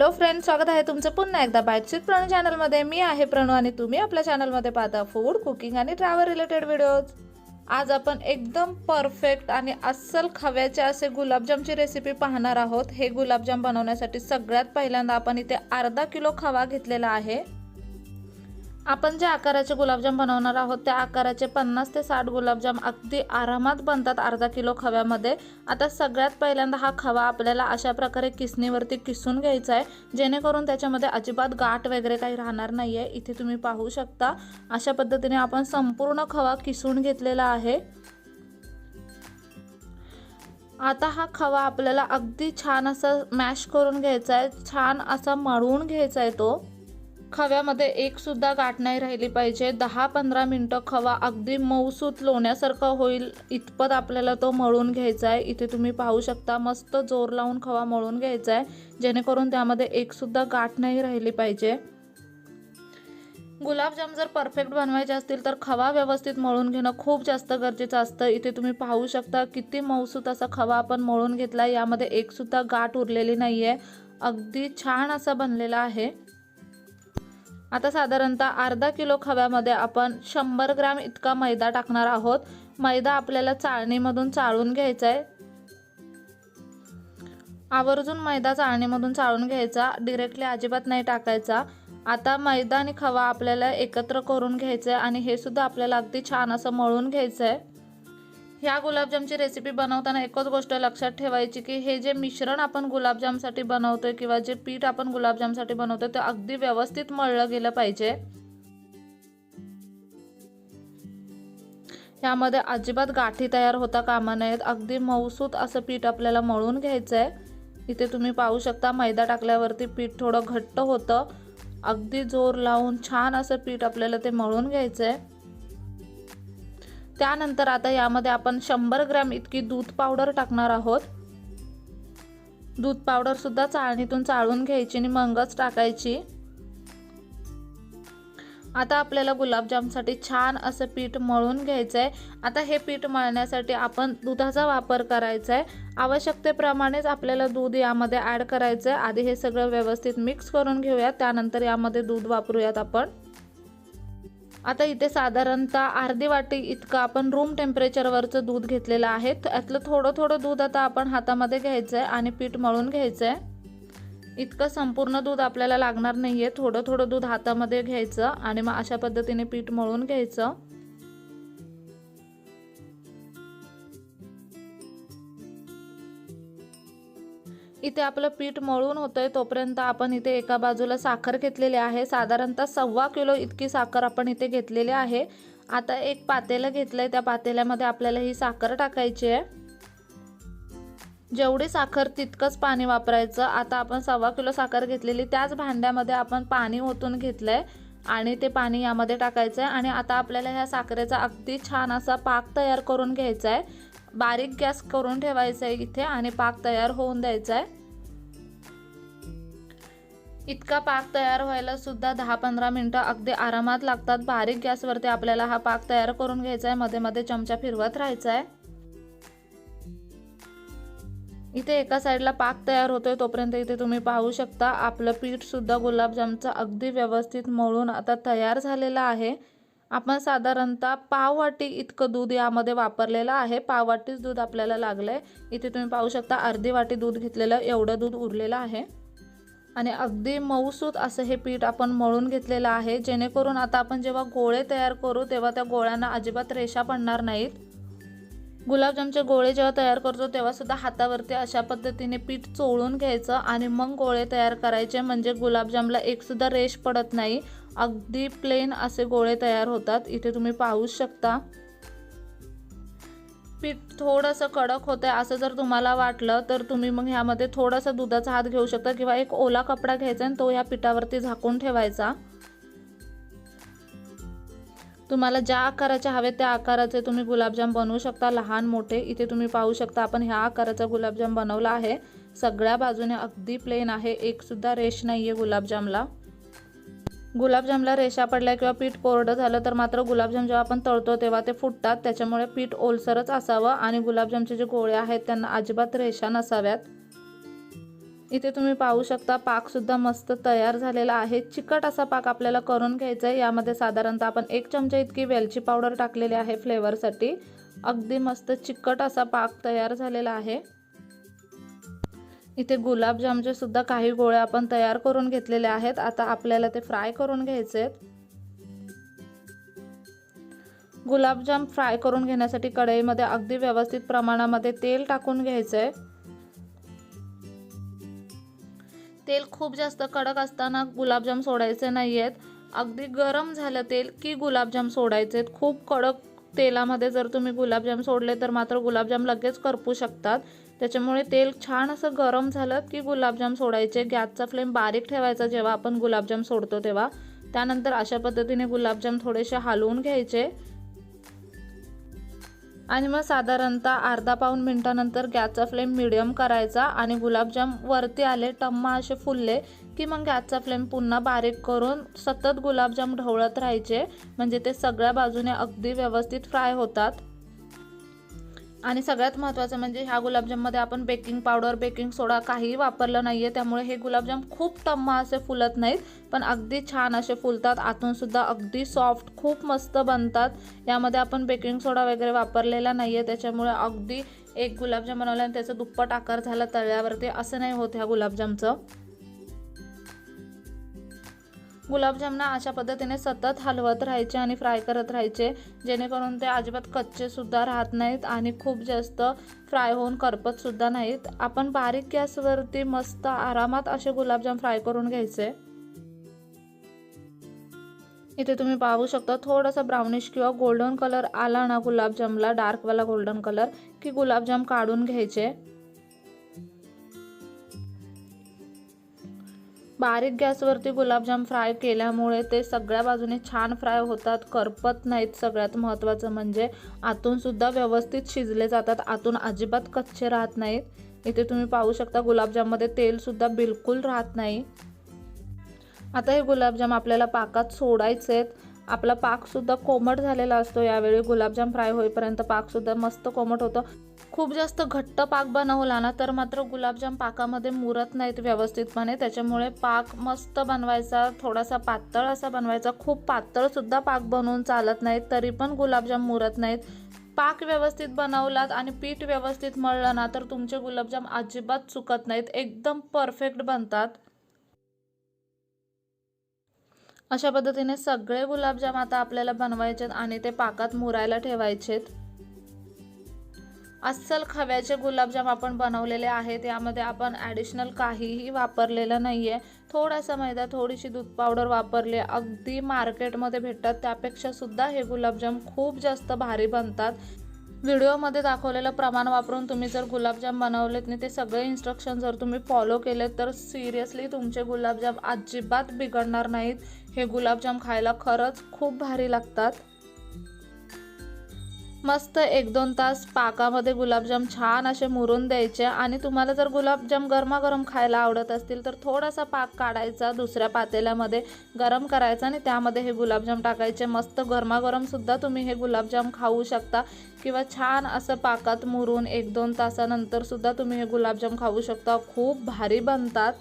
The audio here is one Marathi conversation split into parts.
हॅलो फ्रेंड्स, स्वागत आहे तुमचं पुन्हा एकदा बाईट्स विथ प्रणू चॅनलमध्ये। मी आहे प्रणू आणि तुम्ही आपल्या चॅनलमध्ये पाहता फूड, कुकिंग आणि ट्रॅव्हल रिलेटेड व्हिडिओज। आज आपण एकदम परफेक्ट आणि अस्सल खव्याचे असे गुलाबजामची रेसिपी पाहणार आहोत। हे गुलाबजाम बनवण्यासाठी सगळ्यात पहिल्यांदा आपण इथे अर्धा किलो खवा घेतलेला आहे। आपण जे आकाराचे गुलाबजाम बनवणार आहोत त्या आकाराचे 50 ते 60 गुलाबजाम अगदी आरामात बनतात अर्धा किलो खव्यामध्ये। आता सगळ्यात पहिल्यांदा हा खवा आपल्याला अशा प्रकारे किसणीवरती किसून घ्यायचा आहे, जेणेकरून त्याच्यामध्ये अजिबात गाठ वगैरे काही राहणार नाहीये। इथे तुम्ही पाहू शकता अशा पद्धतीने आपण संपूर्ण खवा किसून घेतलेला आहे। आता हा खवा आपल्याला अगदी छान असा मॅश करून घ्यायचा आहे, छान असा मळून घ्यायचा आहे। तो खव्यामध्ये एक सुद्धा गाठ नाही राहिली पाहिजे। 10-15 मिनिटं खवा अगदी मऊसूत लोण्यासारखं होईल इतपत आपल्याला तो मळून घ्यायचा आहे। इथे तुम्ही पाहू शकता मस्त जोर लावून खवा मळून घ्यायचा आहे, जेणेकरून त्यामध्ये एक सुद्धा गाठ नाही राहिली पाहिजे। गुलाबजाम जर परफेक्ट बनवायचे असतील तर खवा व्यवस्थित मळून घेणं खूप जास्त गरजेचं असतं। इथे तुम्ही पाहू शकता किती मऊसूत असा खवा आपण मळून घेतला, यामध्ये एक सुद्धा गाठ उरलेली नाहीये, अगदी छान असा बनलेला आहे। आता साधारणतः अर्धा किलो खव्यामध्ये आपण 100 ग्रॅम इतका मैदा टाकणार आहोत। मैदा आपल्याला चाळणीमधून चाळून घ्यायचा आहे। आवर्जून मैदा चाळणीमधून चाळून घ्यायचा, डायरेक्टली अजिबात नाही टाकायचा। आता मैदा आणि खवा आपल्याला एकत्र करून घ्यायचं आहे आणि हे सुद्धा आपल्याला अगदी छान असं मळून घ्यायचं आहे। ह्या गुलाबजामची रेसिपी बनवताना एकच गोष्ट लक्षात ठेवायची की हे जे मिश्रण आपण गुलाबजामसाठी बनवतोय किंवा जे पीठ आपण गुलाबजामसाठी बनवतोय ते अगदी व्यवस्थित मळलं गेलं पाहिजे। यामध्ये अजिबात गाठी तयार होता कामा नयेत, अगदी मऊसूत असं पीठ आपल्याला मळून घ्यायचं आहे। इथे तुम्ही पाहू शकता मैदा टाकल्यावरती पीठ थोडं घट्ट होतं, अगदी जोर लावून छान असं पीठ आपल्याला ते मळून घ्यायचं आहे। त्यानंतर आता यामध्ये आपण 100 ग्रॅम इतकी दूध पावडर टाकणार आहोत। दूध पावडर सुद्धा चाळणीतून चाळून घ्यायची आणि मगच टाकायची। आता आपल्याला गुलाबजामसाठी छान असं पीठ मळून घ्यायचं आहे। आता हे पीठ मळण्यासाठी आपण दुधाचा वापर करायचा आहे। आवश्यकतेप्रमाणेच आपल्याला दूध यामध्ये ॲड करायचं आहे। आधी हे सगळं व्यवस्थित मिक्स करून घेऊयात, त्यानंतर यामध्ये दूध वापरूयात आपण। आता इथे साधारणतः अर्धी वाटी इतकं आपण रूम टेम्परेचरवरचं दूध घेतलेलं आहे। त्यातलं थोडं थोडं दूध आता आपण हातामध्ये घ्यायचं आहे आणि पीठ मळून घ्यायचं आहे। इतकं संपूर्ण दूध आपल्याला लागणार नाहीये, थोडं थोडं दूध हातामध्ये घ्यायचं आणि मग अशा पद्धतीने पीठ मळून घ्यायचं। इथे आपलं पीठ मळून होतंय तोपर्यंत आपण इथे एका बाजूला साखर घेतलेली आहे। साधारणतः 1.25 किलो इतकी साखर आपण इथे घेतलेली आहे। आता एक पातेलं घेतलंय, त्या पातेल्यामध्ये आपल्याला ही साखर टाकायची आहे। जेवढी साखर तितकंच पाणी वापरायचं। आता आपण 1.25 किलो साखर घेतलेली, त्याच भांड्यामध्ये आपण पाणी ओतून घेतलंय आणि ते पाणी यामध्ये टाकायचं आहे। आणि आता आपल्याला ह्या साखरेचा अगदी छान असा पाक तयार करून घ्यायचा आहे। बारीक गॅस करून ठेवायचा आहे इथे आणि पाक तयार होऊन द्यायचा आहे। इतका पाक तयार व्हायला सुद्धा 10-15 मिनिटं अगदी आरामात लागतात। बारीक गॅसवरती आपल्याला हा पाक तयार करून घ्यायचा आहे, मध्ये मध्ये चमचा फिरवत राहायचा आहे। इथे एका साईडला पाक तयार होतोय तोपर्यंत इथे तुम्ही पाहू शकता आपलं पीठ सुद्धा गुलाबजामचं अगदी व्यवस्थित मळून आता तयार झालेलं आहे। आपण साधारणतः पाव वाटी इतकं दूध यामध्ये वापरलेलं आहे, पाव वाटीच दूध आपल्याला लागलंय। इथे तुम्ही पाहू शकता अर्धी वाटी दूध घेतलेलं, एवढं दूध उरलेलं आहे आणि अगदी मऊसूत असं हे पीठ आपण मळून घेतलेलं आहे, जेणेकरून आता आपण जेव्हा गोळे तयार करू तेव्हा त्या गोळ्यांना अजिबात रेषा पडणार नाहीत। गुलाबजामचे गोळे जेव्हा तयार करतो तेव्हा सुद्धा हातावरती अशा पद्धतीने पीठ चोळून घ्यायचं आणि मग गोळे तयार करायचे, म्हणजे गुलाबजामला एक सुद्धा रेष पडत नाही, अगदी प्लेन असे गोळे तयार होतात। इथे तुम्ही पाहू शकता पीठ थोडंसं कडक होतंय असं जर तुम्हाला वाटलं तर तुम्ही मग ह्यामध्ये थोडासा दुधाचा हात घेऊ शकता किंवा एक ओला कपडा घ्यायचा आणि तो ह्या पिठावरती झाकून ठेवायचा। तुम्हाला ज्या आकाराचे हवे त्या आकाराचे तुम्ही गुलाबजाम बनवू शकता, लहान मोठे। इथे तुम्ही पाहू शकता आपण ह्या आकाराचा गुलाबजाम बनवला आहे। सगळ्या बाजूने अगदी प्लेन आहे, एक सुद्धा रेष नाहीये गुलाबजामला। गुलाबजामला रेषा पडल्या किंवा पीठ कोरडं झालं तर मात्र गुलाबजाम जेव्हा आपण तळतो तेव्हा ते फुटतात। त्याच्यामुळे पीठ ओलसरच असावं आणि गुलाबजामचे जे गोळे आहेत त्यांना अजिबात रेषा नसाव्यात। इथे तुम्ही पाहू शकता पाकसुद्धा मस्त तयार झालेला आहे। चिकट असा पाक आपल्याला करून घ्यायचा आहे। यामध्ये साधारणतः आपण 1 चमचा इतकी वेलची पावडर टाकलेली आहे फ्लेवरसाठी। अगदी मस्त चिकट असा पाक तयार झालेला आहे। इथे गुलाबजामचे सुद्धा काही गोळे आपण तयार करून घेतलेले आहेत। आता आपल्याला ते फ्राय करून घ्यायचे आहेत। गुलाबजाम फ्राय करून घेण्यासाठी कढईमध्ये अगदी व्यवस्थित प्रमाणामध्ये तेल टाकून घ्यायचे आहे। तेल खूप जास्त कडक असताना गुलाबजाम सोडायचे नाहीयेत। अगदी गरम झालं तेल की गुलाबजाम सोडायचे। खूप कडक तेलामध्ये जर तुम्ही गुलाबजाम सोडले तर मात्र गुलाबजाम लगेच करपू शकतात। त्याच्यामुळे तेल छान असं गरम झालं की गुलाबजाम सोडायचे। गॅसचा फ्लेम बारीक ठेवायचा जेव्हा आपण गुलाबजाम सोडतो तेव्हा। त्यानंतर अशा पद्धतीने गुलाबजाम थोडेसे हलवून घ्यायचे आणि मग साधारणतः अर्धा पाऊण मिनिटानंतर गॅसचा फ्लेम मीडियम करायचा आणि गुलाबजाम वरती आले टम्मा असे फुलले की मग गॅसचा फ्लेम पुन्हा बारीक करून सतत गुलाबजाम ढवळत राहायचे, म्हणजे ते सगळ्या बाजूने अगदी व्यवस्थित फ्राय होतात। आणि सगळ्यात महत्त्वाचं म्हणजे ह्या गुलाबजाममध्ये आपण बेकिंग पावडर बेकिंग सोडा काहीही वापरलं नाहीये, त्यामुळे हे गुलाबजाम खूप टम्मा असे फुलत नाहीत, पण अगदी छान असे फुलतात। आतून सुद्धा अगदी सॉफ्ट खूप मस्त बनतात। यामध्ये आपण बेकिंग सोडा वगैरे वापरलेला नाहीये, त्याच्यामुळे अगदी एक गुलाबजाम बनवला आणि त्याचा दुप्पट आकार झाला तळ्यावरती असं नाही होत ह्या गुलाबजामचं। गुलाबजामना अशा पद्धतीने सतत हलवत राहायचे आणि फ्राय करत राहायचे, जेणेकरून ते अजिबात कच्चे सुद्धा राहत नाहीत आणि खूप जास्त फ्राय होऊन करपत सुद्धा नाहीत। आपण बारीक गॅसवरती मस्त आरामात असे गुलाबजाम फ्राय करून घ्यायचे। इथे तुम्ही पाहू शकता थोडासा ब्राउनिश किंवा गोल्डन कलर आला ना गुलाबजामला, डार्क वाला गोल्डन कलर, की गुलाबजाम काढून घ्यायचे। बारीक गॅसवरती गुलाबजाम फ्राय केल्यामुळे ते सगळ्या बाजूने छान फ्राय होतात, करपत नाहीत। सगळ्यात महत्त्वाचं म्हणजे आतून सुद्धा व्यवस्थित शिजले जातात, आतून अजिबात कच्चे राहत नाहीत। इथे तुम्ही पाहू शकता गुलाबजाममध्ये तेल सुद्धा बिलकुल राहत नाही। आता हे गुलाबजाम आपल्याला पाकात सोडायचे आहेत। आपला पाक सुद्धा कोमट झालेला असतो, यावेळी गुलाबजाम फ्राय होईपर्यंत पाक सुद्धा मस्त कोमट होतं। खूप जास्त घट्ट पाक बनवला ना तर मात्र गुलाबजाम पाकामध्ये मुरत नाहीत व्यवस्थितपणे, त्याच्यामुळे पाक मस्त बनवायचा, थोडासा पातळ असा बनवायचा। खूप पातळ सुद्धा पाक बनवून चालत नाहीत, तरी पण गुलाबजाम मुरत नाहीत। पाक व्यवस्थित बनवलात आणि पीठ व्यवस्थित मळलं ना तर तुमचे गुलाबजाम अजिबात चुकत नाहीत, एकदम परफेक्ट बनतात। अशा पद्धतीने सगळे गुलाबजाम आता आपल्याला बनवायचे आणि ते पाकात मुरायला ठेवायचेत। अस्सल खव्याचे गुलाबजाम आपण बनवलेले आहेत, यामध्ये आपण ॲडिशनल काहीही वापरलेलं नाहीये। थोडासा मैदा, थोडीशी दूध पावडर वापरले, अगदी मार्केटमध्ये भेटतात त्यापेक्षा सुद्धा हे गुलाबजाम खूप जास्त भारी बनतात। व्हिडिओमध्ये दाखवलेलं प्रमाण वापरून तुम्ही जर गुलाबजाम बनवलेत आणि ते सगळे इन्स्ट्रक्शन जर तुम्ही फॉलो केलेत तर सिरियसली तुमचे गुलाबजाम अजिबात बिघडणार नाहीत। हे गुलाबजाम खायला खरंच खूप भारी लागतात। मस्त 1-2 तास पाकामध्ये गुलाबजाम छान असे मुरून द्यायचे आणि तुम्हाला जर गुलाबजाम गरमागरम खायला आवडत असतील तर थोडासा पाक काढायचा, दुसऱ्या पातेल्यामध्ये गरम करायचा आणि त्यामध्ये हे गुलाबजाम टाकायचे। मस्त गरमागरम सुद्धा तुम्ही हे गुलाबजाम खाऊ शकता किंवा छान असं पाकात मुरून 1-2 तासानंतर सुद्धा तुम्ही हे गुलाबजाम खाऊ शकता। खूप भारी बनतात।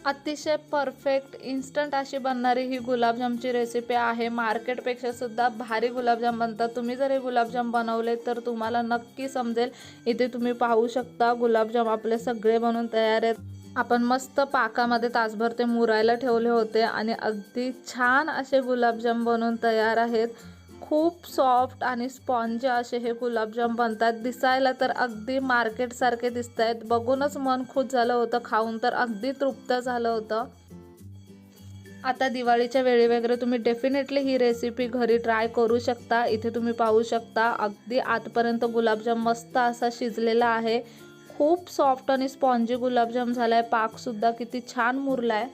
अतिशय परफेक्ट इन्स्टंट अशी बनणारी ही गुलाबजामची रेसिपी आहे। मार्केटपेक्षा सुद्धा भारी गुलाबजाम बनतात। तुम्ही जर हे गुलाबजाम बनवले तर तुम्हाला नक्की समजेल। इथे तुम्ही पाहू शकता गुलाबजाम आपले सगळे बनून तयार आहेत। आपण मस्त पाकामध्ये तासभर ते मुरायला ठेवले होते आणि अगदी छान असे गुलाबजाम बनून तयार आहेत। खूप सॉफ्ट आणि स्पॉन्जी असे हे गुलाबजाम बनतात। दिसायला तर अगदी मार्केटसारखे दिसत आहेत, बघूनच मन खुश झालं होतं, खाऊन तर अगदी तृप्त झालं होतं। आता दिवाळीच्या वेळी वगैरे तुम्ही डेफिनेटली ही रेसिपी घरी ट्राय करू शकता। इथे तुम्ही पाहू शकता अगदी आतपर्यंत गुलाबजाम मस्त असा शिजलेला आहे। खूप सॉफ्ट आणि स्पॉन्जी गुलाबजाम झालाय, पाकसुद्धा किती छान मुरलाय।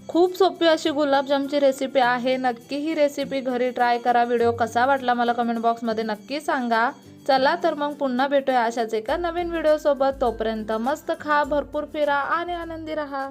खूप सोपी अशी गुलाबजामची रेसिपी आहे। नक्की ही रेसिपी घरी ट्राय करा। व्हिडिओ कसा वाटला मला कमेंट बॉक्समध्ये नक्की सांगा। चला तर मग पुन्हा भेटूया अशाच एका नवीन व्हिडिओ सोबत। तोपर्यंत मस्त खा, भरपूर फिरा आणि आनंदी राहा।